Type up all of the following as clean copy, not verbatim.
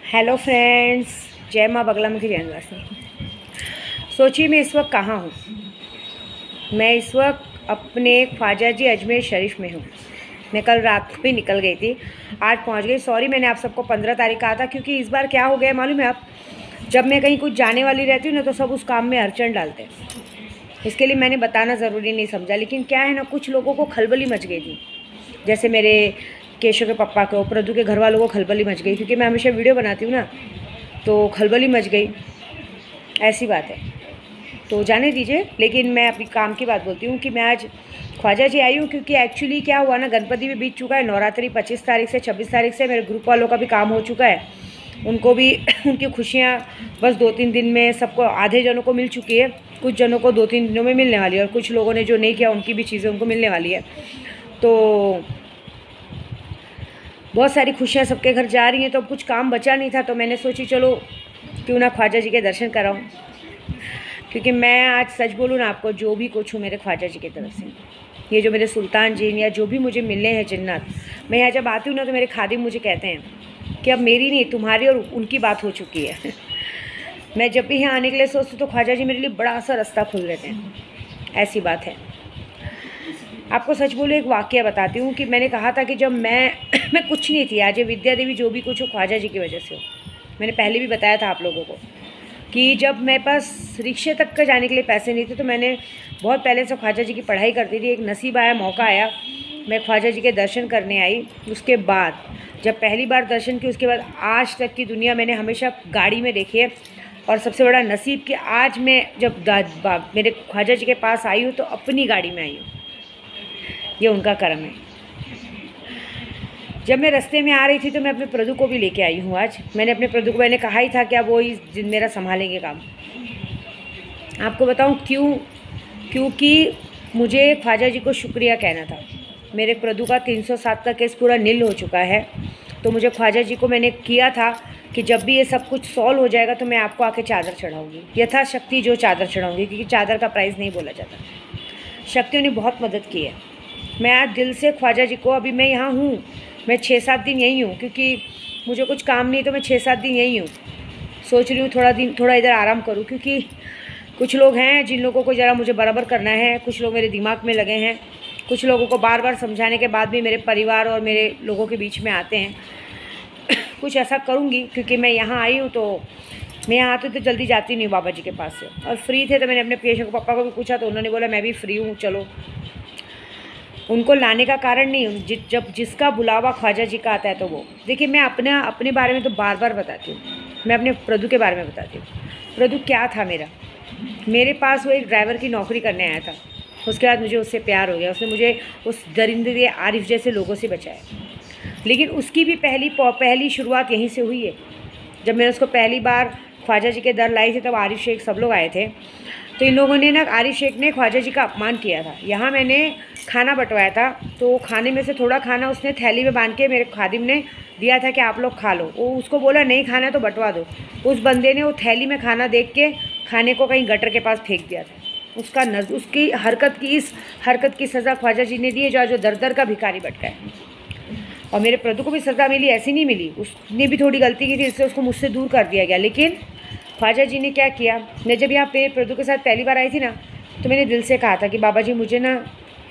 Hello friends, जय माँ बगलामुखी जयनवासी। सोचिए मैं इस वक्त कहाँ हूँ। मैं इस वक्त अपने ख्वाजा जी अजमेर शरीफ में हूँ। मैं कल रात को ही निकल गई थी, आज पहुँच गई। सॉरी, मैंने आप सबको 15 तारीख कहा था, क्योंकि इस बार क्या हो गया मालूम है आप, जब मैं कहीं कुछ जाने वाली रहती हूँ ना तो सब उस काम में अड़चन डालते हैं। इसके लिए मैंने बताना ज़रूरी नहीं समझा। लेकिन क्या है ना, कुछ लोगों को खलबली मच गई थी, जैसे मेरे केशव के पापा को, प्रदू के घर वालों को खलबली मच गई, क्योंकि मैं हमेशा वीडियो बनाती हूँ ना, तो खलबली मच गई। ऐसी बात है, तो जाने दीजिए। लेकिन मैं अपनी काम की बात बोलती हूँ कि मैं आज ख्वाजा जी आई हूँ, क्योंकि एक्चुअली क्या हुआ ना, गणपति भी बीत चुका है, नवरात्रि 25 तारीख से 26 तारीख से मेरे ग्रुप वालों का भी काम हो चुका है। उनको भी उनकी खुशियाँ बस 2-3 दिन में सबको, आधे जनों को मिल चुकी है, कुछ जनों को 2-3 दिनों में मिलने वाली है, और कुछ लोगों ने जो नहीं किया उनकी भी चीज़ें उनको मिलने वाली है। तो बहुत सारी खुशियाँ सबके घर जा रही हैं, तो कुछ काम बचा नहीं था, तो मैंने सोची चलो क्यों ना ख्वाजा जी के दर्शन कराऊँ। क्योंकि मैं आज सच बोलूँ ना आपको, जो भी कुछ हूँ मेरे ख्वाजा जी की तरफ से। ये जो मेरे सुल्तान जी या जो भी मुझे मिलने हैं जन्नत, मैं यहाँ जब आती हूँ ना तो मेरे खादिम मुझे कहते हैं कि अब मेरी नहीं, तुम्हारी और उनकी बात हो चुकी है। मैं जब भी यहाँ आने के लिए सोचती तो ख्वाजा जी मेरे लिए बड़ा सा रास्ता खोल देते हैं। ऐसी बात है। आपको सच बोलूँ, एक वाक़या बताती हूँ कि मैंने कहा था कि जब मैं कुछ नहीं थी, आज ये विद्या देवी जो भी कुछ हो ख्वाजा जी की वजह से हो। मैंने पहले भी बताया था आप लोगों को कि जब मेरे पास रिक्शे तक का जाने के लिए पैसे नहीं थे, तो मैंने बहुत पहले से ख्वाजा जी की पढ़ाई करती थी। एक नसीब आया, मौका आया, मैं ख्वाजा जी के दर्शन करने आई। उसके बाद जब पहली बार दर्शन की, उसके बाद आज तक की दुनिया मैंने हमेशा गाड़ी में देखी है। और सबसे बड़ा नसीब कि आज मैं जब मेरे ख्वाजा जी के पास आई हूँ तो अपनी गाड़ी में आई हूँ। ये उनका करम है। जब मैं रास्ते में आ रही थी तो मैं अपने प्रदू को भी लेके आई हूँ आज। मैंने अपने प्रदू को, मैंने कहा ही था कि अब वो इस दिन मेरा संभालेंगे काम। आपको बताऊँ क्यों? क्योंकि मुझे ख्वाजा जी को शुक्रिया कहना था। मेरे प्रदू का 307 का केस पूरा नील हो चुका है, तो मुझे ख्वाजा जी को मैंने किया था कि जब भी ये सब कुछ सॉल्व हो जाएगा तो मैं आपको आके चादर चढ़ाऊँगी, यथाशक्ति जो चादर चढ़ाऊँगी, क्योंकि चादर का प्राइस नहीं बोला जाता। शक्तियों ने बहुत मदद की है। मैं आज दिल से ख्वाजा जी को, अभी मैं यहाँ हूँ, मैं 6-7 दिन यहीं हूँ, क्योंकि मुझे कुछ काम नहीं, तो मैं 6-7 दिन यहीं हूँ। सोच रही हूँ थोड़ा इधर आराम करूँ, क्योंकि कुछ लोग हैं जिन लोगों को ज़रा मुझे बराबर करना है। कुछ लोग मेरे दिमाग में लगे हैं, कुछ लोगों को बार बार समझाने के बाद भी मेरे परिवार और मेरे लोगों के बीच में आते हैं। कुछ ऐसा करूँगी, क्योंकि मैं यहाँ आई हूँ, तो मैं यहाँ आती तो जल्दी जाती नहीं हूँ बाबा जी के पास से। और फ्री थे तो मैंने अपने केशव के पापा को भी पूछा, तो उन्होंने बोला मैं भी फ्री हूँ, चलो। उनको लाने का कारण नहीं, जब जिसका बुलावा ख्वाजा जी का आता है तो वो। देखिए, मैं अपने बारे में तो बार बार बताती हूँ। मैं अपने प्रदू के बारे में बताती हूँ। प्रदू क्या था मेरे पास वो एक ड्राइवर की नौकरी करने आया था। उसके बाद मुझे उससे प्यार हो गया। उसने मुझे उस दरिंदे आरिफ जैसे लोगों से बचाया। लेकिन उसकी भी पहली शुरुआत यहीं से हुई है। जब मैंने उसको पहली बार ख्वाजा जी के दर लाई थी, तब आरिफ शेख सब लोग आए थे। तो इन लोगों ने ना, आरिफ शेख ने ख्वाजा जी का अपमान किया था। यहाँ मैंने खाना बंटवाया था, तो खाने में से थोड़ा खाना उसने थैली में बांध के मेरे खादिम ने दिया था कि आप लोग खा लो। वो उसको बोला नहीं खाना तो बंटवा दो। उस बंदे ने वो थैली में खाना देख के खाने को कहीं गटर के पास फेंक दिया था। उसकी इस हरकत की सज़ा ख्वाजा जी ने दी है, जो दर दर का भिखारी भटका है। और मेरे प्रदू को भी सज़ा मिली, ऐसी नहीं मिली। उसने भी थोड़ी गलती की थी, इससे उसको मुझसे दूर कर दिया गया। लेकिन ख्वाजा जी ने क्या किया, मैं जब यहाँ पे प्रदू के साथ पहली बार आई थी ना, तो मैंने दिल से कहा था कि बाबा जी मुझे ना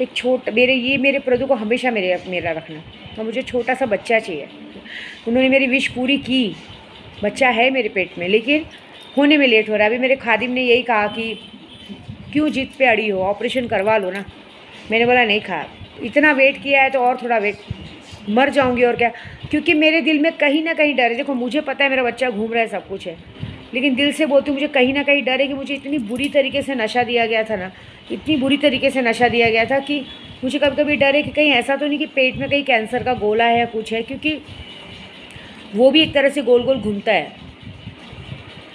एक मेरे प्रदू को हमेशा मेरा रखना, और मुझे छोटा सा बच्चा चाहिए। उन्होंने मेरी विश पूरी की। बच्चा है मेरे पेट में, लेकिन होने में लेट हो रहा है। अभी मेरे खादिम ने यही कहा कि क्यों जिद पे अड़ी हो, ऑपरेशन करवा लो ना। मैंने बोला नहीं खा, इतना वेट किया है तो और थोड़ा वेट, मर जाऊंगी और क्या। क्योंकि मेरे दिल में कहीं ना कहीं डर है। देखो, मुझे पता है मेरा बच्चा घूम रहा है, सब कुछ है, लेकिन दिल से बोलती हूँ, मुझे कहीं ना कहीं डर है कि मुझे इतनी बुरी तरीके से नशा दिया गया था ना, इतनी बुरी तरीके से नशा दिया गया था कि मुझे कभी कभी डर है कि कहीं ऐसा तो नहीं कि पेट में कहीं कैंसर का गोला है या कुछ है, क्योंकि वो भी एक तरह से गोल गोल घूमता है।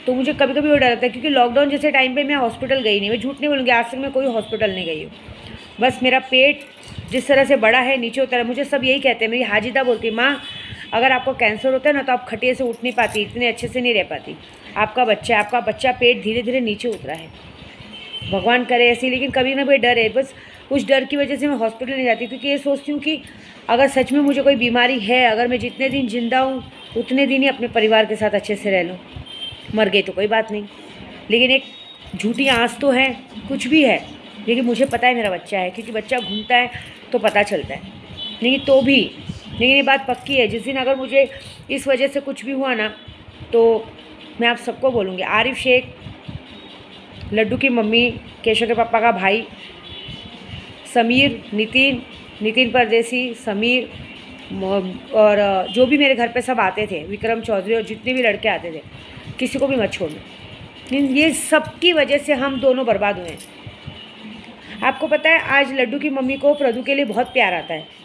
तो मुझे कभी कभी वो डर लगता है, क्योंकि लॉकडाउन जैसे टाइम पे मैं हॉस्पिटल गई नहीं। मैं झूठ नहीं बोलूँगी, आज तक मैं कोई हॉस्पिटल नहीं गई हूँ। बस मेरा पेट जिस तरह से बड़ा है, नीचे उतर है। मुझे सब यही कहते हैं, मेरी हाजिदा बोलती है, माँ अगर आपको कैंसर होता है ना तो आप खटिया से उठ नहीं पाती, इतने अच्छे से नहीं रह पाती। आपका बच्चा पेट धीरे धीरे नीचे उतरा है। भगवान करे ऐसी, लेकिन कभी ना कोई डर है। बस उस डर की वजह से मैं हॉस्पिटल नहीं जाती, क्योंकि ये सोचती हूँ कि अगर सच में मुझे कोई बीमारी है, अगर मैं जितने दिन जिंदा हूँ उतने दिन ही अपने परिवार के साथ अच्छे से रह लूँ। मर गई तो कोई बात नहीं, लेकिन एक झूठी आस तो है, कुछ भी है, लेकिन मुझे पता है मेरा बच्चा है, क्योंकि बच्चा घूमता है तो पता चलता है। लेकिन ये बात पक्की है, जिस दिन अगर मुझे इस वजह से कुछ भी हुआ ना, तो मैं आप सबको बोलूँगी, आरिफ शेख, लड्डू की मम्मी, केशव के पापा का भाई, समीर, नितिन परदेसी, समीर, और जो भी मेरे घर पे सब आते थे, विक्रम चौधरी और जितने भी लड़के आते थे, किसी को भी मत छोड़ना। ये सब की वजह से हम दोनों बर्बाद हुए हैं। आपको पता है, आज लड्डू की मम्मी को प्रदू के लिए बहुत प्यार आता है।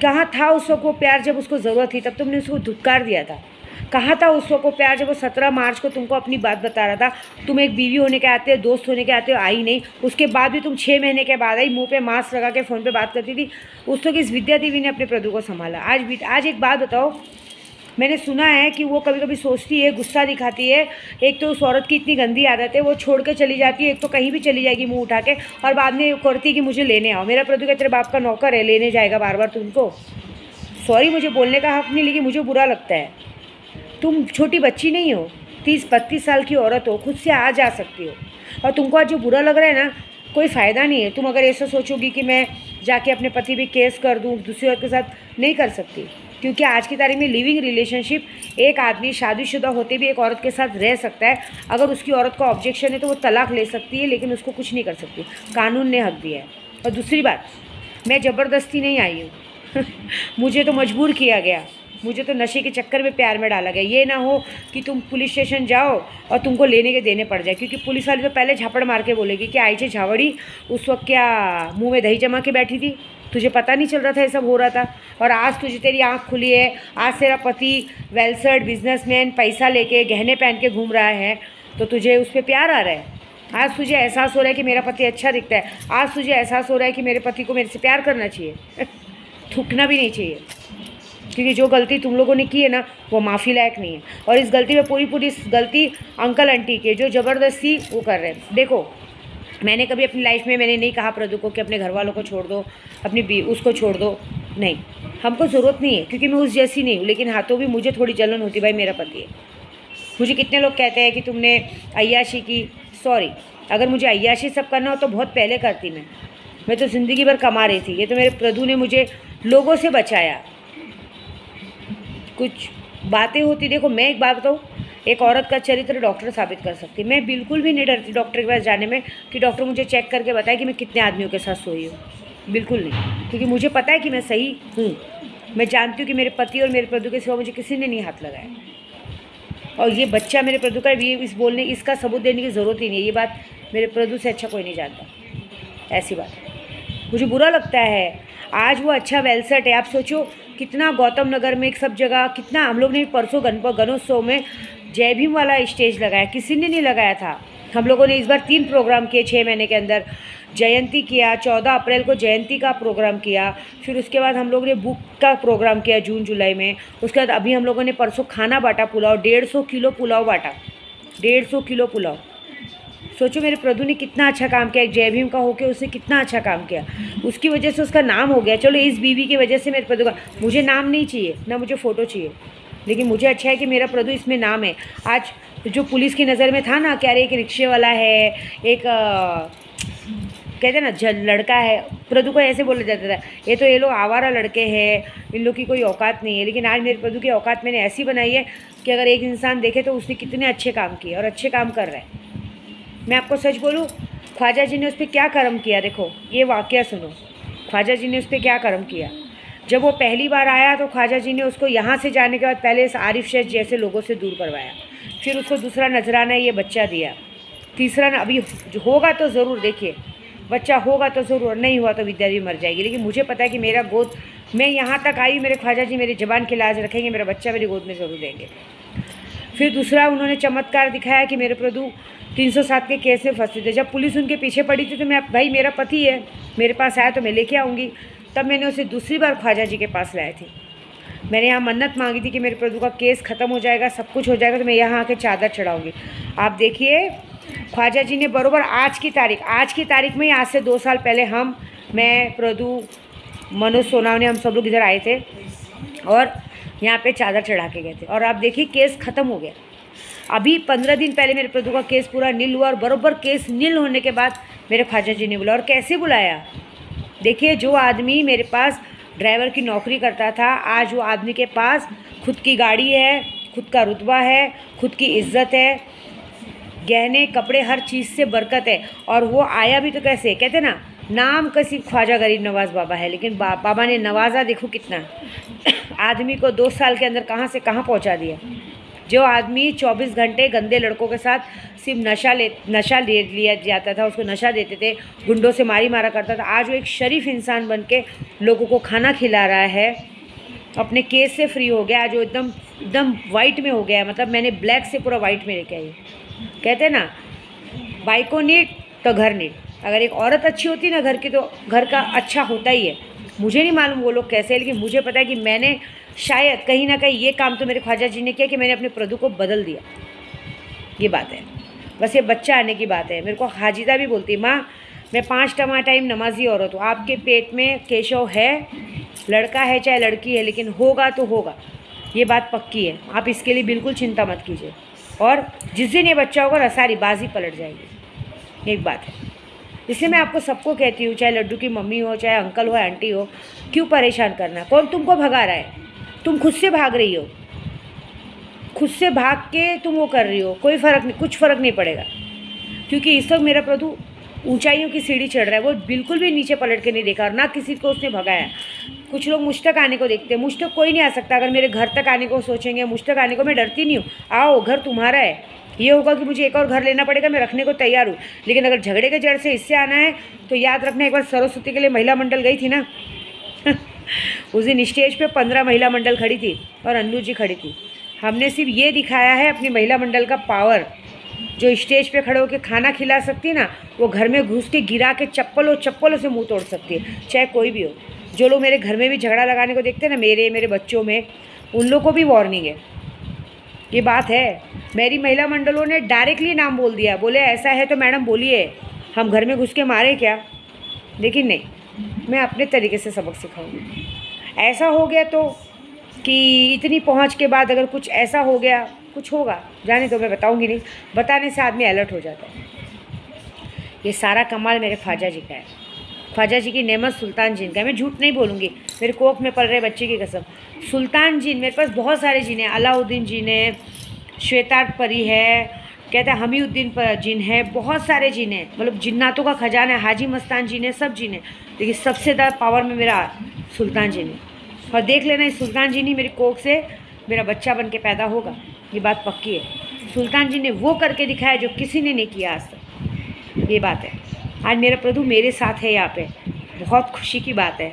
कहाँ था उस वक्त वो प्यार जब उसको ज़रूरत थी, तब तुमने उसको धुतकार दिया था। कहाँ था उस वक्त वो प्यार जब वो 17 मार्च को तुमको अपनी बात बता रहा था, तुम एक बीवी होने के आते हो, दोस्त होने के आते हो, आई नहीं। उसके बाद भी तुम 6 महीने के बाद आई, मुंह पे मास्क लगा के फ़ोन पे बात करती थी। उस वक्त इस विद्या देवी ने अपने प्रदू को संभाला। आज एक बात बताओ, मैंने सुना है कि वो कभी कभी सोचती है, गुस्सा दिखाती है। एक तो उस औरत की इतनी गंदी आदत है, वो छोड़ के चली जाती है, एक तो कहीं भी चली जाएगी मुंह उठा के, और बाद में करती है कि मुझे लेने आओ। मेरा प्रदू क्या तेरे बाप का नौकर है, लेने जाएगा बार बार तुमको? सॉरी, मुझे बोलने का हक़ नहीं, लेकिन मुझे बुरा लगता है। तुम छोटी बच्ची नहीं हो, 30-32 साल की औरत हो, खुद से आ जा सकती हो। और तुमको आज जो बुरा लग रहा है ना, कोई फ़ायदा नहीं है। तुम अगर ऐसा सोचोगी कि मैं जाके अपने पति पे केस कर दूँ, दूसरी औरत के साथ, नहीं कर सकती। क्योंकि आज की तारीख में लिविंग रिलेशनशिप, एक आदमी शादीशुदा होते भी एक औरत के साथ रह सकता है। अगर उसकी औरत का ऑब्जेक्शन है तो वो तलाक ले सकती है, लेकिन उसको कुछ नहीं कर सकती, कानून ने हक दिया है। और दूसरी बात, मैं ज़बरदस्ती नहीं आई हूँ मुझे तो मजबूर किया गया, मुझे तो नशे के चक्कर में प्यार में डाला गया। ये ना हो कि तुम पुलिस स्टेशन जाओ और तुमको लेने के देने पड़ जाए, क्योंकि पुलिस वाली तो पहले झापड़ मार के बोलेगी कि आई छे झावड़ी, उस वक्त क्या मुंह में दही जमा के बैठी थी, तुझे पता नहीं चल रहा था ये सब हो रहा था। और आज तुझे तेरी आँख खुली है, आज तेरा पति वेलसेट बिजनेसमैन, पैसा लेके गहने पहन के घूम रहा है, तो तुझे उस पर प्यार आ रहा है। आज तुझे एहसास हो रहा है कि मेरा पति अच्छा दिखता है, आज तुझे एहसास हो रहा है कि मेरे पति को मेरे से प्यार करना चाहिए थूकना भी नहीं चाहिए, क्योंकि जो गलती तुम लोगों ने की है ना, वो माफ़ी लायक नहीं है। और इस गलती में पूरी गलती अंकल आंटी के, जो ज़बरदस्ती वो कर रहे हैं। देखो, मैंने कभी अपनी लाइफ में मैंने नहीं कहा प्रदू को कि अपने घर वालों को छोड़ दो, अपनी उसको छोड़ दो, नहीं, हमको ज़रूरत नहीं है, क्योंकि मैं उस जैसी नहीं हूँ। लेकिन हाँ, तो भी मुझे थोड़ी जलन होती, भाई मेरा पति है। मुझे कितने लोग कहते हैं कि तुमने अय्याशी की। सॉरी, अगर मुझे अय्याशी सब करना हो तो बहुत पहले करती मैं तो ज़िंदगी भर कमा रही थी। ये तो मेरे प्रदू ने मुझे लोगों से बचाया। कुछ बातें होती, देखो मैं एक बात बताऊँ, एक औरत का चरित्र डॉक्टर साबित कर सकती है। मैं बिल्कुल भी नहीं डरती डॉक्टर के पास जाने में कि डॉक्टर मुझे चेक करके बताए कि मैं कितने आदमियों के साथ सोई हूँ, बिल्कुल नहीं, क्योंकि मुझे पता है कि मैं सही हूँ। मैं जानती हूँ कि मेरे पति और मेरे प्रदू के सिवा मुझे किसी ने नहीं हाथ लगाया। और ये बच्चा मेरे प्रदू का, ये इसका सबूत देने की ज़रूरत ही नहीं है। ये बात मेरे प्रदू से अच्छा कोई नहीं जानता, ऐसी बात। मुझे बुरा लगता है, आज वो अच्छा वेलसेट है। आप सोचो कितना गौतम नगर में, एक सब जगह, कितना हम लोग ने परसों गणोत्सव में जय भीम वाला स्टेज लगाया, किसी ने नहीं लगाया था। हम लोगों ने इस बार 3 प्रोग्राम किए 6 महीने के अंदर। जयंती किया, 14 अप्रैल को जयंती का प्रोग्राम किया, फिर उसके बाद हम लोगों ने बुक का प्रोग्राम किया जून जुलाई में। उसके बाद अभी हम लोगों ने परसों खाना बांटा, पुलाव, 150 किलो पुलाव बांटा, 150 किलो पुलाव। सोचो मेरे प्रदू ने कितना अच्छा काम किया, एक जय भीम का होकर उसने कितना अच्छा काम किया, उसकी वजह से उसका नाम हो गया। चलो इस बीवी की वजह से मेरे प्रदू का, मुझे नाम नहीं चाहिए, ना मुझे फ़ोटो चाहिए, लेकिन मुझे अच्छा है कि मेरा प्रदू इसमें नाम है। आज जो पुलिस की नज़र में था ना, क्या एक रिक्शे वाला है, एक कहते हैं ना लड़का है, प्रदू को ऐसे बोला जाता था, ये लोग आवारा लड़के हैं, इन लोग की कोई औकात नहीं है। लेकिन आज मेरे प्रदू की औकात मैंने ऐसी बनाई है कि अगर एक इंसान देखे तो उसने कितने अच्छे काम किए और अच्छे काम कर रहा है। मैं आपको सच बोलूँ, ख्वाजा जी ने उस पर क्या कर्म किया। देखो ये वाक़या सुनो, ख्वाजा जी ने उस पर क्या कर्म किया। जब वो पहली बार आया तो ख्वाजा जी ने उसको यहाँ से जाने के बाद पहले इस आरिफ शेख जैसे लोगों से दूर करवाया, फिर उसको दूसरा नजराना ये बच्चा दिया, तीसरा अभी होगा तो ज़रूर, देखिए बच्चा होगा तो ज़रूर, नहीं हुआ तो विद्या भी मर जाएगी। लेकिन मुझे पता है कि मेरा गोद, मैं यहाँ तक आई, मेरे ख्वाजा जी मेरी ज़बान की लाज रखेंगे, मेरा बच्चा मेरी गोद में ज़रूर देंगे। फिर दूसरा उन्होंने चमत्कार दिखाया कि मेरे प्रदू 307 के केस में फंसे थे। जब पुलिस उनके पीछे पड़ी थी तो मैं, भाई मेरा पति है, मेरे पास आया तो मैं लेके आऊँगी। तब मैंने उसे दूसरी बार ख्वाजा जी के पास लाए थे। मैंने यहाँ मन्नत मांगी थी कि मेरे प्रदू का केस ख़त्म हो जाएगा, सब कुछ हो जाएगा तो मैं यहाँ आके चादर चढ़ाऊँगी। आप देखिए ख्वाजा जी ने बरोबर आज की तारीख में ही, आज से 2 साल पहले हम मैं, प्रदू, मनोज सोनावने, हम सब लोग इधर आए थे और यहाँ पे चादर चढ़ा के गए थे। और आप देखिए केस ख़त्म हो गया। अभी 15 दिन पहले मेरे प्रदू का केस पूरा नील हुआ और बराबर केस नील होने के बाद मेरे ख्वाजा जी ने बुलाया। और कैसे बुलाया, देखिए, जो आदमी मेरे पास ड्राइवर की नौकरी करता था, आज वो आदमी के पास खुद की गाड़ी है, खुद का रुतबा है, खुद की इज्जत है, गहने कपड़े हर चीज़ से बरकत है। और वो आया भी तो कैसे, कहते ना, नाम किसी ख्वाजा गरीब नवाज बाबा है, लेकिन बाबा ने नवाजा देखो कितना, आदमी को 2 साल के अंदर कहाँ से कहाँ पहुँचा दिया। जो आदमी 24 घंटे गंदे लड़कों के साथ सिर्फ नशा ले लिया जाता था, उसको नशा देते थे, गुंडों से मारा करता था, आज वो एक शरीफ इंसान बन के लोगों को खाना खिला रहा है, अपने केस से फ्री हो गया, जो एकदम वाइट में हो गया। मतलब मैंने ब्लैक से पूरा वाइट में लेके आई। कहते हैं ना, बाइको नीट तो घर नीट। अगर एक औरत अच्छी होती ना घर की, तो घर का अच्छा होता ही है। मुझे नहीं मालूम वो लोग कैसे, लेकिन मुझे पता है कि मैंने शायद कहीं ना कहीं ये काम तो मेरे ख्वाजा जी ने किया कि मैंने अपने प्रदू को बदल दिया। ये बात है, बस ये बच्चा आने की बात है। मेरे को हाजिदा भी बोलती, माँ मैं 5 टाइम नमाजी औरत हूँ, आपके पेट में केशव है, लड़का है चाहे लड़की है, लेकिन होगा तो होगा, ये बात पक्की है। आप इसके लिए बिल्कुल चिंता मत कीजिए। और जिस दिन ये बच्चा होगा ना, सारी बाजी पलट जाएगी, एक बात है। इसलिए मैं आपको सबको कहती हूँ, चाहे लड्डू की मम्मी हो, चाहे अंकल हो, आंटी हो, क्यों परेशान करना। कौन तुमको भगा रहा है? तुम खुद से भाग रही हो, खुद से भाग के तुम वो कर रही हो। कोई फ़र्क नहीं, कुछ फ़र्क नहीं पड़ेगा, क्योंकि इस वक्त मेरा प्रभु ऊंचाइयों की सीढ़ी चढ़ रहा है। वो बिल्कुल भी नीचे पलट के नहीं देखा और ना किसी को उसने भगाया। कुछ लोग मुझ तक आने को देखते हैं, मुझ तक कोई नहीं आ सकता। अगर मेरे घर तक आने को सोचेंगे, मुझ तक आने को, मैं डरती नहीं हूँ। आओ, घर तुम्हारा है। ये होगा कि मुझे एक और घर लेना पड़ेगा, मैं रखने को तैयार हूँ, लेकिन अगर झगड़े के जड़ से इससे आना है तो याद रखना, एक बार सरस्वती के लिए महिला मंडल गई थी ना उस दिन स्टेज पे 15 महिला मंडल खड़ी थी और अन्नू जी खड़ी थी। हमने सिर्फ ये दिखाया है अपनी महिला मंडल का पावर। जो स्टेज पे खड़े होकर खाना खिला सकती है ना, वो घर में घुस के गिरा के चप्पलों से मुंह तोड़ सकती है, चाहे कोई भी हो। जो लोग मेरे घर में भी झगड़ा लगाने को देखते हैं ना, मेरे बच्चों में, उन लोग को भी वार्निंग है। ये बात है, मेरी महिला मंडलों ने डायरेक्टली नाम बोल दिया, बोले ऐसा है तो मैडम बोलिए, हम घर में घुस के मारे क्या। लेकिन नहीं, मैं अपने तरीके से सबक सिखाऊंगी। ऐसा हो गया तो कि इतनी पहुंच के बाद अगर कुछ ऐसा हो गया, कुछ होगा, जाने तो मैं बताऊंगी नहीं, बताने से आदमी अलर्ट हो जाता है। ये सारा कमाल मेरे ख्वाजा जी का है, ख्वाजा जी की नेमत सुल्तान जिन का है। मैं झूठ नहीं बोलूँगी, मेरे कोख में पल रहे बच्चे की कसम। सुल्तान जिन, मेरे पास बहुत सारे जिन हैं, अलाउद्दीन जिन है, श्वेतार्क परी है, कहते हैं हमीउद्दीन पर जिन है, बहुत सारे जिन हैं, मतलब जिन्नातों का खजाना है, हाजी मस्तान जिन है, सब जिन है, लेकिन सबसे ज़्यादा पावर में मेरा सुल्तान जिन है। और देख लेना, इस सुल्तान जिन ही मेरी कोख से मेरा बच्चा बन के पैदा होगा, ये बात पक्की है। सुल्तान जी ने वो करके दिखाया जो किसी ने नहीं किया आज तक, ये बात है। आज मेरा प्रभु मेरे साथ है यहाँ पे, बहुत खुशी की बात है।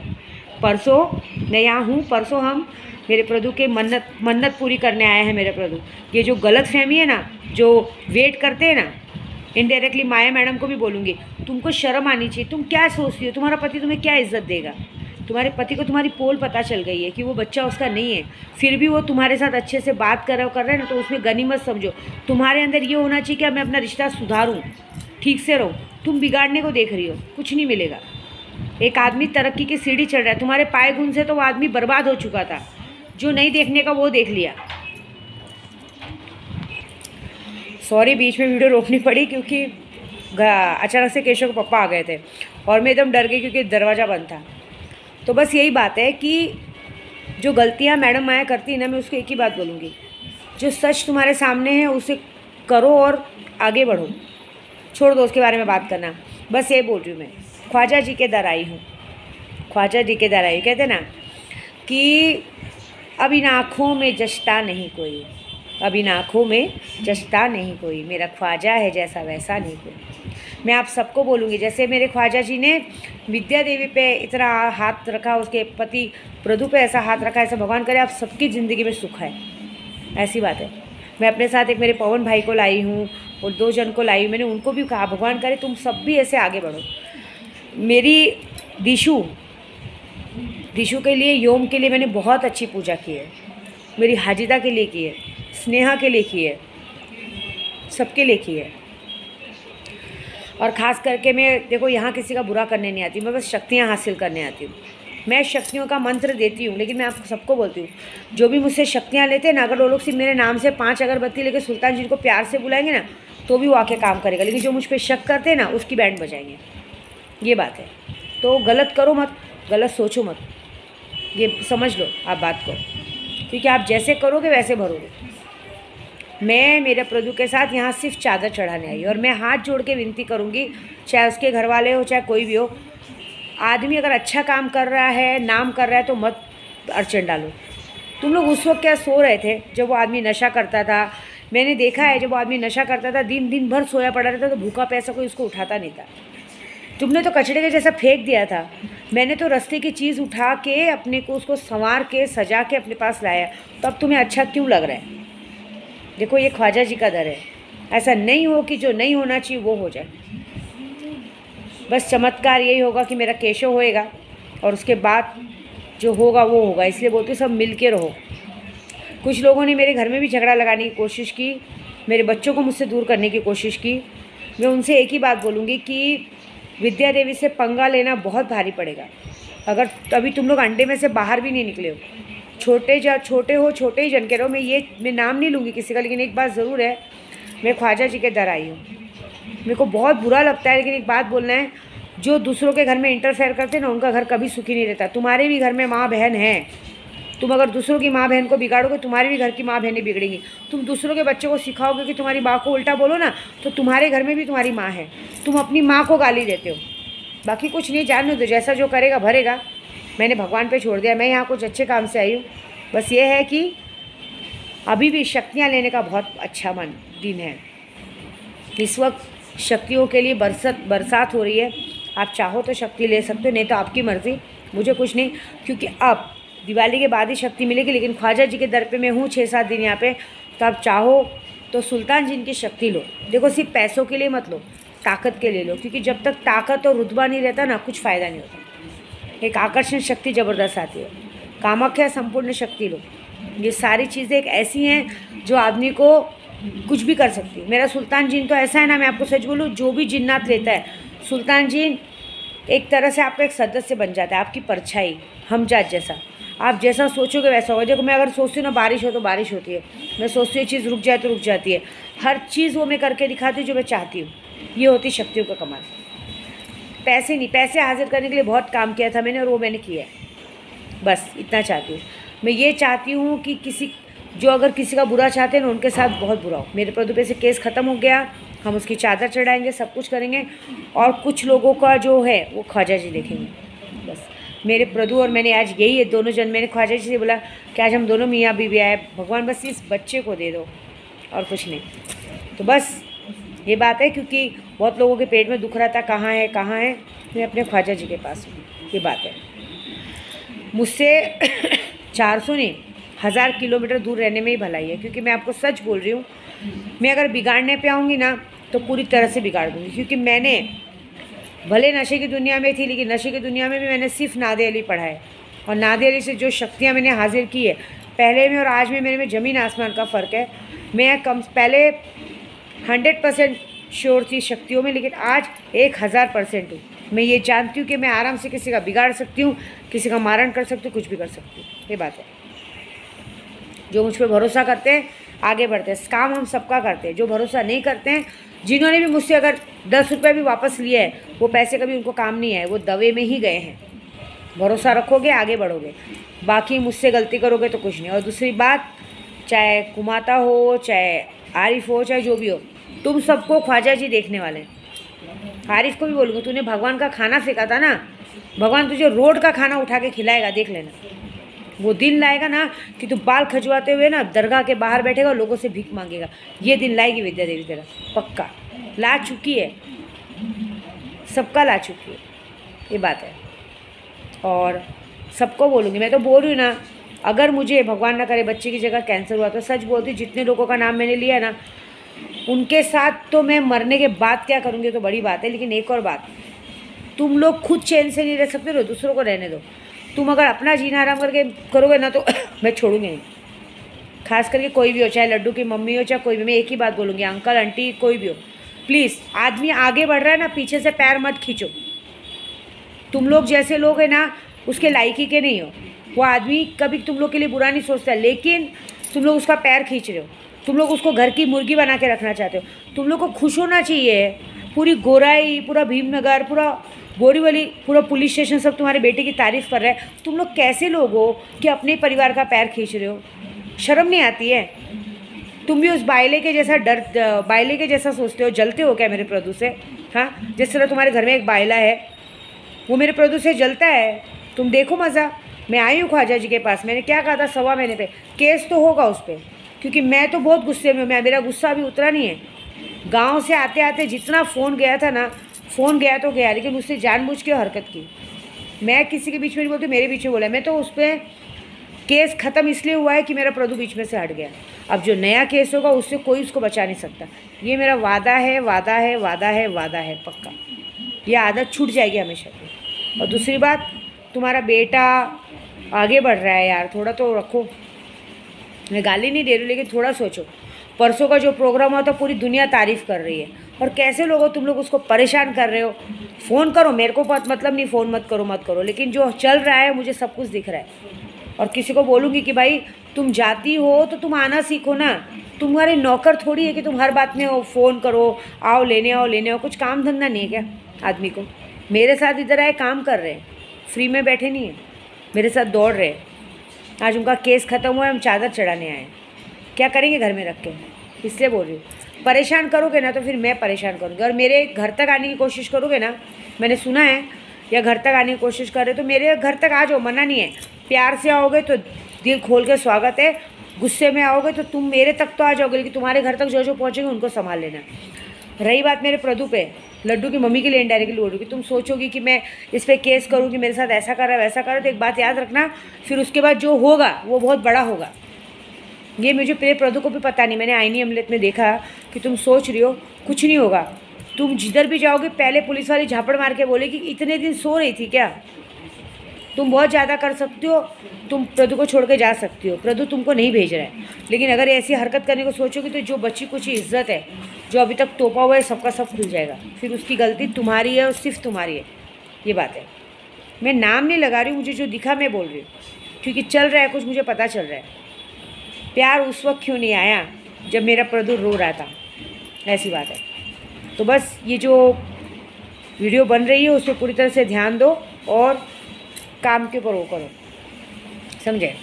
परसों मैं यहाँ हूँ, परसों हम मेरे प्रभु के मन्नत पूरी करने आए हैं मेरे प्रभु। ये जो गलत फहमी है ना, जो वेट करते हैं ना, इनडायरेक्टली माया मैडम को भी बोलूँगी, तुमको शर्म आनी चाहिए। तुम क्या सोचती हो, तुम्हारा पति तुम्हें क्या इज्जत देगा? तुम्हारे पति को तुम्हारी पोल पता चल गई है कि वो बच्चा उसका नहीं है, फिर भी वो तुम्हारे साथ अच्छे से बात कर रहा है ना, तो उसमें गनीमत समझो। तुम्हारे अंदर ये होना चाहिए कि मैं अपना रिश्ता सुधारूँ, ठीक से रहूँ। तुम बिगाड़ने को देख रही हो, कुछ नहीं मिलेगा। एक आदमी तरक्की की सीढ़ी चढ़ रहा है, तुम्हारे पाए गुण से तो वो आदमी बर्बाद हो चुका था। जो नहीं देखने का वो देख लिया। सॉरी, बीच में वीडियो रोकनी पड़ी क्योंकि अचानक से केशव के पापा आ गए थे और मैं एकदम डर गई क्योंकि दरवाज़ा बंद था। तो बस यही बात है कि जो गलतियां मैडम माया करती है ना, मैं उसको एक ही बात बोलूँगी, जो सच तुम्हारे सामने है उसे करो और आगे बढ़ो, छोड़ दो उसके बारे में बात करना। बस ये बोल रही हूँ मैं। ख्वाजा जी के दर आई हूँ, ख्वाजा जी के दर आई। कहते ना कि अब इन आँखों में जचता नहीं कोई, अब इन आँखों में जचता नहीं कोई, मेरा ख्वाजा है जैसा वैसा नहीं कोई। मैं आप सबको बोलूँगी, जैसे मेरे ख्वाजा जी ने विद्या देवी पे इतना हाथ रखा, उसके पति प्रभु पे ऐसा हाथ रखा, ऐसा भगवान करे आप सबकी ज़िंदगी में सुख है। ऐसी बात है। मैं अपने साथ एक मेरे पवन भाई को लाई हूँ और 2 जन को लाई हूँ। मैंने उनको भी कहा भगवान करे तुम सब भी ऐसे आगे बढ़ो। मेरी दिशु के लिए, योम के लिए मैंने बहुत अच्छी पूजा की है, मेरी हाजिदा के लिए की है, स्नेहा के लिए की है, सबके लिए की है। और ख़ास करके मैं देखो यहाँ किसी का बुरा करने नहीं आती, मैं बस शक्तियाँ हासिल करने आती हूँ। मैं शक्तियों का मंत्र देती हूँ, लेकिन मैं आप सबको बोलती हूँ जो भी मुझसे शक्तियाँ लेते हैं ना, अगर वो लोग सिर्फ मेरे नाम से 5 अगरबत्ती लेके सुल्तान जी को प्यार से बुलाएंगे ना, तो भी वो आके काम करेगा। लेकिन जो मुझ पर शक करते हैं ना, उसकी बैंड बजाएंगे। ये बात है। तो गलत करो मत, गलत सोचो मत, ये समझ लो आप बात को, क्योंकि आप जैसे करोगे वैसे भरोगे। मैं मेरे प्रभु के साथ यहाँ सिर्फ चादर चढ़ाने आई, और मैं हाथ जोड़ के विनती करूँगी, चाहे उसके घर वाले हो चाहे कोई भी हो, आदमी अगर अच्छा काम कर रहा है, नाम कर रहा है, तो मत अड़चन डालो। तुम लोग उस वक्त क्या सो रहे थे जब वो आदमी नशा करता था? मैंने देखा है जब वो आदमी नशा करता था, दिन भर सोया पड़ा रहता, तो भूखा प्यासा कोई उसको उठाता नहीं था। तुमने तो कचड़े के जैसा फेंक दिया था। मैंने तो रास्ते की चीज़ उठा के अपने को उसको संवार के सजा के अपने पास लाया, तो अब तुम्हें अच्छा क्यों लग रहा है? देखो ये ख्वाजा जी का दर है। ऐसा नहीं हो कि जो नहीं होना चाहिए वो हो जाए। बस चमत्कार यही होगा कि मेरा केशव होएगा, और उसके बाद जो होगा वो होगा। इसलिए बोलती हूँ सब मिल के रहो। कुछ लोगों ने मेरे घर में भी झगड़ा लगाने की कोशिश की, मेरे बच्चों को मुझसे दूर करने की कोशिश की। मैं उनसे एक ही बात बोलूँगी कि विद्या देवी से पंगा लेना बहुत भारी पड़ेगा। अगर अभी तुम लोग अंडे में से बाहर भी नहीं निकले हो, छोटे हो, छोटे ही जन के रहो। मैं नाम नहीं लूँगी किसी का, लेकिन एक बात ज़रूर है, मैं ख्वाजा जी के दर आई हूँ। मेरे को बहुत बुरा लगता है, लेकिन एक बात बोलना है, जो दूसरों के घर में इंटरफेयर करते हैं ना, उनका घर कभी सुखी नहीं रहता। तुम्हारे भी घर में माँ बहन हैं, तुम अगर दूसरों की माँ बहन को बिगाड़ोगे, तुम्हारे भी घर की माँ बहनें बिगड़ेंगी। तुम दूसरों के बच्चों को सिखाओगे कि तुम्हारी माँ को उल्टा बोलो ना, तो तुम्हारे घर में भी तुम्हारी माँ है, तुम अपनी माँ को गाली देते हो। बाकी कुछ नहीं, जानने दो, जैसा जो करेगा भरेगा। मैंने भगवान पे छोड़ दिया। मैं यहाँ कुछ अच्छे काम से आई हूँ। बस ये है कि अभी भी शक्तियाँ लेने का बहुत अच्छा दिन है। इस वक्त शक्तियों के लिए बरसात हो रही है। आप चाहो तो शक्ति ले सकते हो, नहीं तो आपकी मर्ज़ी, मुझे कुछ नहीं। क्योंकि अब दिवाली के बाद ही शक्ति मिलेगी, लेकिन ख्वाजा जी के दर पे मैं हूँ 6-7 दिन यहाँ पे। तो आप चाहो तो सुल्तान जी की शक्ति लो। देखो सिर्फ पैसों के लिए मत लो, ताकत के लिए लो, क्योंकि जब तक ताकत और रुतबा नहीं रहता ना, कुछ फ़ायदा नहीं होता। एक आकर्षण शक्ति ज़बरदस्त आती है। कामाख्या संपूर्ण शक्ति लो। ये सारी चीज़ें एक ऐसी हैं जो आदमी को कुछ भी कर सकती है। मेरा सुल्तान जीन तो ऐसा है ना, मैं आपको सच बोलूँ, जो भी जिन्नात लेता है, सुल्तान जीन एक तरह से आपका एक सदस्य बन जाता है, आपकी परछाई, हमजात जैसा। आप जैसा सोचोगे वैसा होगा। देखो मैं अगर सोचती हूँ ना बारिश हो तो बारिश होती है, मैं सोचती हूँ चीज़ रुक जाए तो रुक जाती है। हर चीज़ वो मैं करके दिखाती हूँ जो मैं चाहती हूँ। ये होती शक्तियों का कमाल। पैसे नहीं, पैसे हासिल करने के लिए बहुत काम किया था मैंने, और वो मैंने किया है। बस इतना चाहती हूँ। मैं ये चाहती हूँ कि अगर किसी का बुरा चाहते हैं ना, उनके साथ बहुत बुरा हो। मेरे प्रभु पे से केस ख़त्म हो गया, हम उसकी चादर चढ़ाएंगे, सब कुछ करेंगे, और कुछ लोगों का जो है वो ख्वाजा जी देखेंगे। बस मेरे प्रभु और मैंने आज यही है, दोनों जन, मैंने ख्वाजा जी से बोला कि आज हम दोनों मियाँ बीवी आए, भगवान बस इस बच्चे को दे दो और कुछ नहीं। तो बस ये बात है, क्योंकि बहुत लोगों के पेट में दुख रहा था, कहाँ है कहाँ है, मैं अपने ख्वाजा जी के पास हूँ। ये बात है। मुझसे 400 नहीं 1000 किलोमीटर दूर रहने में ही भलाई है, क्योंकि मैं आपको सच बोल रही हूँ, मैं अगर बिगाड़ने पे आऊँगी ना तो पूरी तरह से बिगाड़ दूँगी। क्योंकि मैंने भले नशे की दुनिया में थी, लेकिन नशे की दुनिया में भी मैंने सिर्फ नादे अली पढ़ा है, और नादे अली से जो शक्तियाँ मैंने हासिल की है, पहले में और आज में मेरे में ज़मीन आसमान का फ़र्क है। मैं पहले 100% श्योर थी शक्तियों में, लेकिन आज 1000% हूँ। मैं ये जानती हूँ कि मैं आराम से किसी का बिगाड़ सकती हूँ, किसी का मारण कर सकती हूँ, कुछ भी कर सकती हूँ। ये बात है। जो मुझ पर भरोसा करते हैं आगे बढ़ते हैं। काम हम सबका करते हैं। जो भरोसा नहीं करते हैं, जिन्होंने भी मुझसे अगर 10 रुपये भी वापस लिए है, वो पैसे कभी उनको काम नहीं आए, वो दवे में ही गए हैं। भरोसा रखोगे आगे बढ़ोगे, बाकी मुझसे गलती करोगे तो कुछ नहीं। और दूसरी बात, चाहे कुमाता हो, चाहे आरिफ हो, चाहे जो भी हो, तुम सबको ख्वाजा जी देखने वाले हैं। आरिफ को भी बोलूँगा, तूने भगवान का खाना फेंका था ना, भगवान तुझे रोड का खाना उठा के खिलाएगा, देख लेना। वो दिन लाएगा ना कि तू बाल खजवाते हुए ना दरगाह के बाहर बैठेगा और लोगों से भीख मांगेगा। ये दिन लाएगी विद्या देवी तेरा, पक्का ला चुकी है, सबका ला चुकी है। ये बात है। और सबको बोलूँगी, मैं तो बोल रही हूँ ना, अगर मुझे भगवान ना करे बच्चे की जगह कैंसर हुआ तो सच बोलती, जितने लोगों का नाम मैंने लिया ना, उनके साथ तो मैं मरने के बाद क्या करूँगी तो बड़ी बात है। लेकिन एक और बात, तुम लोग खुद चैन से नहीं रह सकते तो दूसरों को रहने दो। तुम अगर अपना जीना आराम करके करोगे ना तो मैं छोड़ूंगी नहीं। खास करके कोई भी हो, चाहे लड्डू की मम्मी हो चाहे कोई भी, मैं एक ही बात बोलूँगी, अंकल आंटी कोई भी हो, प्लीज़, आदमी आगे बढ़ रहा है ना, पीछे से पैर मत खींचो। तुम लोग जैसे लोग हैं ना, उसके लायकी के नहीं हो। वो आदमी कभी तुम लोग के लिए बुरा नहीं सोचता, लेकिन तुम लोग उसका पैर खींच रहे हो। तुम लोग उसको घर की मुर्गी बना के रखना चाहते हो। तुम लोग को खुश होना चाहिए। पूरी गोराई, पूरा भीमनगर, पूरा बोरीवली, पूरा पुलिस स्टेशन सब तुम्हारे बेटे की तारीफ़ कर रहा है। तुम लोग कैसे लोग हो कि अपने परिवार का पैर खींच रहे हो? शर्म नहीं आती है? तुम भी उस बायले के जैसा सोचते हो। जलते हो क्या मेरे प्रदू से? हाँ, जिस तरह तुम्हारे घर में एक बायला है, वो मेरे प्रदू से जलता है। तुम देखो मज़ा। मैं आई हूँ ख्वाजा जी के पास, मैंने क्या कहा था, 1.25 महीने पे केस तो होगा उस पर, क्योंकि मैं तो बहुत गुस्से में हूँ। मेरा गुस्सा अभी उतरा नहीं है। गांव से आते आते जितना फ़ोन गया था ना, फ़ोन गया तो गया, लेकिन उससे जानबूझ के हरकत की। मैं किसी के बीच में नहीं बोलती, मेरे बीच में बोला। मैं तो उस पर केस ख़त्म इसलिए हुआ है कि मेरा प्रदू बीच में से हट गया। अब जो नया केस होगा उससे कोई उसको बचा नहीं सकता। ये मेरा वादा है, वादा है, वादा है, वादा है, पक्का। ये आदत छूट जाएगी हमेशा की। और दूसरी बात, तुम्हारा बेटा आगे बढ़ रहा है यार, थोड़ा तो रखो। मैं गाली नहीं दे रही, लेकिन थोड़ा सोचो। परसों का जो प्रोग्राम हुआ था, पूरी दुनिया तारीफ़ कर रही है, और कैसे लोग हो तुम लोग उसको परेशान कर रहे हो। फ़ोन करो, मेरे को मतलब नहीं, फ़ोन मत करो, लेकिन जो चल रहा है मुझे सब कुछ दिख रहा है। और किसी को बोलूँगी कि भाई तुम जाती हो तो तुम आना सीखो ना। तुम्हारे नौकर थोड़ी है कि तुम हर बात में हो फ़ोन करो, आओ लेने आओ। कुछ काम धंधा नहीं है क्या आदमी को? मेरे साथ इधर आए, काम कर रहे हैं, फ्री में बैठे नहीं हैं, मेरे साथ दौड़ रहे हैं। आज उनका केस ख़त्म हुआ है, हम चादर चढ़ाने आए। क्या करेंगे घर में रख के? इसलिए बोल रही हूँ। परेशान करोगे ना तो फिर मैं परेशान करूँगी। और मेरे घर तक आने की कोशिश करोगे ना, मैंने सुना है या घर तक आने की कोशिश कर रहे तो मेरे घर तक आ जाओ, मना नहीं है। प्यार से आओगे तो दिल खोल के स्वागत है। गुस्से में आओगे तो तुम मेरे तक तो आ जाओगे, लेकिन तुम्हारे घर तक जो जो पहुँचेंगे उनको संभाल लेना। रही बात मेरे प्रदू पे, लड्डू की मम्मी के लिए इनडायरेक्टली बोल रही हूँ कि तुम सोचोगी कि मैं इस पर केस करूँगी, मेरे साथ ऐसा कर रहा है वैसा कर रहा है, तो एक बात याद रखना, फिर उसके बाद जो होगा वो बहुत बड़ा होगा। ये मुझे मेरे प्रदू को भी पता नहीं। मैंने आईनी अमलेट में देखा कि तुम सोच रही हो, कुछ नहीं होगा। तुम जिधर भी जाओगे पहले पुलिस वाली झापड़ मार के बोलेगी कि इतने दिन सो रही थी क्या? तुम बहुत ज़्यादा कर सकती हो, तुम प्रदू को छोड़ के जा सकती हो। प्रदू तुमको नहीं भेज रहा है, लेकिन अगर ऐसी हरकत करने को सोचोगी तो जो बची कुछ इज्जत है, जो अभी तक तोपा हुआ है, सबका सब खुल जाएगा। फिर उसकी गलती तुम्हारी है और सिर्फ तुम्हारी है। ये बात है। मैं नाम नहीं लगा रही हूँ, मुझे जो दिखा मैं बोल रही हूँ, क्योंकि चल रहा है कुछ, मुझे पता चल रहा है। प्यार उस वक्त क्यों नहीं आया जब मेरा प्रदू रो रहा था, ऐसी बात है। तो बस ये जो वीडियो बन रही है उस पर पूरी तरह से ध्यान दो और काम के ऊपर वो करो, समझे?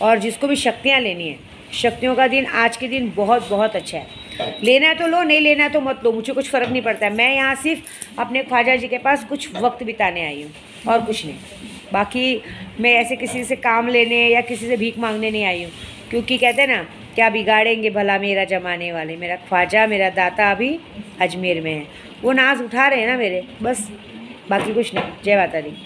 और जिसको भी शक्तियाँ लेनी है, शक्तियों का दिन, आज के दिन बहुत बहुत अच्छा है। लेना है तो लो, नहीं लेना है तो मत लो, मुझे कुछ फ़र्क नहीं पड़ता है। मैं यहाँ सिर्फ अपने ख्वाजा जी के पास कुछ वक्त बिताने आई हूँ और कुछ नहीं। बाकी मैं ऐसे किसी से काम लेने या किसी से भीख मांगने नहीं आई हूँ, क्योंकि कहते हैं ना, क्या बिगाड़ेंगे भला मेरा जमाने वाले। मेरा ख्वाजा, मेरा दाता अभी अजमेर में है, वो नाज उठा रहे हैं ना मेरे, बस, बाकी कुछ नहीं। जय माता दी।